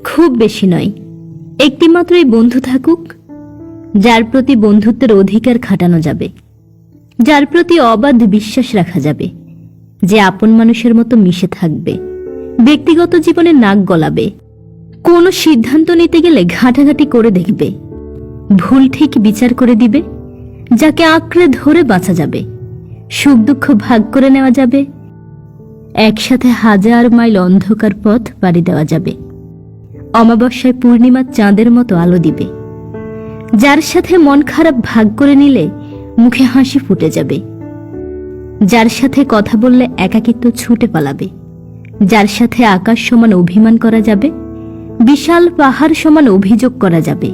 খুব বেশি নয়, একটি মাত্রই বন্ধু থাকুক, যার প্রতি বন্ধুত্বের অধিকার খাটানো যাবে, যার প্রতি অবাধ বিশ্বাস রাখা যাবে, যে আপন মানুষের মতো মিশে থাকবে, ব্যক্তিগত জীবনে নাক গলাবে, কোনো সিদ্ধান্ত নিতে গেলে ঘাঁটাঘাঁটি করে দেখবে, ভুল ঠিক বিচার করে দিবে, যাকে আঁকড়ে ধরে বাঁচা যাবে, সুখ দুঃখ ভাগ করে নেওয়া যাবে, একসাথে 1000 মাইল অন্ধকার পথ পাড়ি দেওয়া যাবে, অমাবস্যায় পূর্ণিমার চাঁদের মতো আলো দিবে, যার সাথে মন খারাপ ভাগ করে নিলে মুখে হাসি ফুটে যাবে, যার সাথে কথা বললে একাকিত্ব ছুটে পালাবে, যার সাথে আকাশ সমান অভিমান করা যাবে, বিশাল পাহাড় সমান অভিযোগ করা যাবে,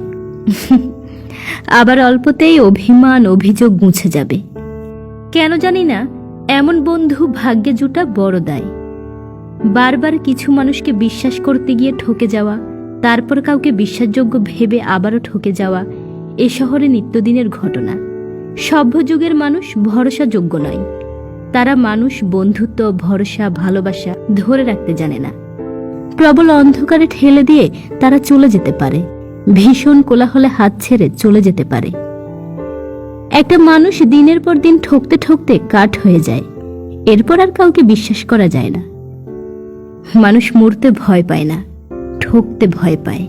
আবার অল্পতেই অভিমান অভিযোগ মুছে যাবে। কেন জানি না, এমন বন্ধু ভাগ্যে জুটা বড় দায়। বারবার কিছু মানুষকে বিশ্বাস করতে গিয়ে ঠকে যাওয়া, তারপর কাউকে বিশ্বাসযোগ্য ভেবে আবারও ঠকে যাওয়া এ শহরে নিত্যদিনের ঘটনা। সভ্য যুগের মানুষ ভরসাযোগ্য নয়, তারা মানুষ বন্ধুত্ব, ভরসা, ভালোবাসা ধরে রাখতে জানে না। প্রবল অন্ধকারে ঠেলে দিয়ে তারা চলে যেতে পারে, ভীষণ কোলাহলে হাত ছেড়ে চলে যেতে পারে। একটা মানুষ দিনের পর দিন ঠকতে ঠকতে কাঠ হয়ে যায়, এরপর আর কাউকে বিশ্বাস করা যায় না। মানুষ মরতে ভয় পায় না, ঠকতে ভয় পায়।